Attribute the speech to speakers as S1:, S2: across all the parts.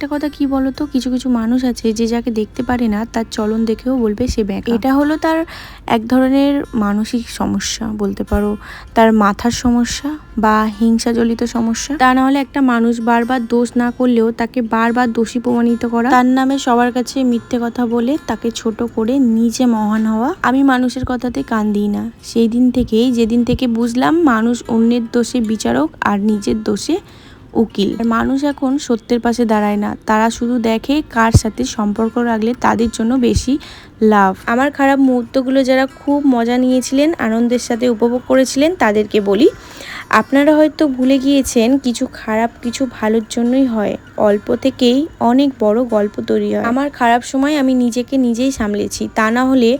S1: একটা কথা কি বলতো, কিছু কিছু মানুষ আছে যে যাকে দেখতে পারে না তার চলন দেখেও বলবে সে ব্যাকা। এটা হলো তার এক ধরনের মানসিক সমস্যা বলতে পারো, তার মাথার সমস্যা বা হিংসাজনিত সমস্যা। তা না হলে একটা মানুষ বারবার দোষ না করলেও তাকে বারবার দোষী প্রমাণিত করা, তার নামে সবার কাছে মিথ্যে কথা বলে তাকে ছোট করে নিজে মহান হওয়া। আমি মানুষের কথাতে কান দিই না সেই দিন থেকেই, যেদিন থেকে বুঝলাম মানুষ অন্যের দোষে বিচারক আর নিজের দোষে উকিল। মানুষ এখন সত্যের পাশে দাঁড়ায় না, তারা শুধু দেখে কার সাথে সম্পর্ক রাখলে তাদের জন্য বেশি লাভ। আমার খারাপ মুহূর্তগুলো যারা খুব মজা নিয়েছিলেন, আনন্দের সাথে উপভোগ করেছিলেন, তাদেরকে বলি আপনারা হয়তো ভুলে গিয়েছেন কিছু খারাপ কিছু ভালোর জন্যই হয়। অল্প থেকেই অনেক বড় গল্প তৈরি হয়। আমার খারাপ সময় আমি নিজেকে নিজেই সামলেছি, তা না হলে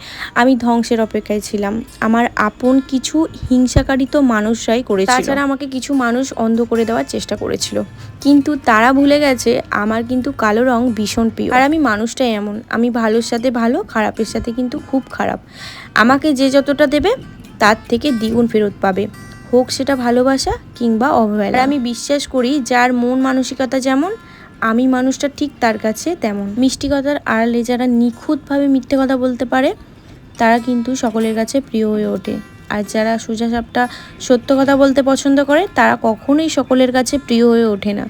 S1: আমি ধ্বংসের অপেক্ষায় ছিলাম। আমার আপন কিছু হিংসাকারিত মানুষরাই করেছিল, তাছাড়া আমাকে কিছু মানুষ অন্ধ করে দেওয়ার চেষ্টা করেছিল, কিন্তু তারা ভুলে গেছে আমার কিন্তু কালো রং ভীষণ প্রিয়। আর আমি মানুষটাই এমন, আমি ভালোর সাথে ভালো, খারাপের সাথে কিন্তু খুব খারাপ। আমাকে যে যতটা দেবে তার থেকে দ্বিগুণ ফেরত পাবে, হোক সেটা ভালোবাসা কিংবা অবহেলা। আমি বিশ্বাস করি যার মন মানসিকতা যেমন, আমি মানুষটা ঠিক তার কাছে তেমন। মিষ্টি কথার আড়ালে যারা নিখুঁতভাবে মিথ্যে কথা বলতে পারে তারা কিন্তু সকলের কাছে প্রিয় হয়ে ওঠে, আর যারা সোজাসাপটা সত্য কথা বলতে পছন্দ করে তারা কখনোই সকলের কাছে প্রিয় হয়ে ওঠে না।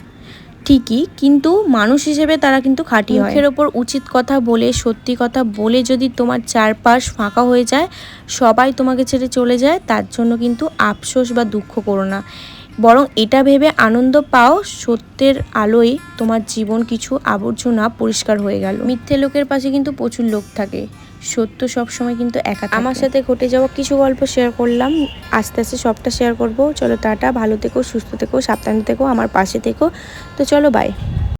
S1: ঠিকই, কিন্তু মানুষ হিসেবে তারা কিন্তু খাঁটি হয়। মুখের ওপর উচিত কথা বলে, সত্যি কথা বলে যদি তোমার চারপাশ ফাঁকা হয়ে যায়, সবাই তোমাকে ছেড়ে চলে যায়, তার জন্য কিন্তু আফসোস বা দুঃখ করো না, বরং এটা ভেবে আনন্দ পাও সত্যের আলোয় তোমার জীবন কিছু আবর্জনা পরিষ্কার হয়ে গেল। মিথ্যে লোকের পাশে কিন্তু প্রচুর লোক থাকে, সত্য সবসময় কিন্তু একা থাকে। আমার সাথে ঘটে যাওয়া কিছু গল্প শেয়ার করলাম, আস্তে আস্তে সবটা শেয়ার করব। চলো টাটা, ভালো থেকো, সুস্থ থেকো, সাবধানে থেকো, আমার পাশে থেকো। তো চলো বাই।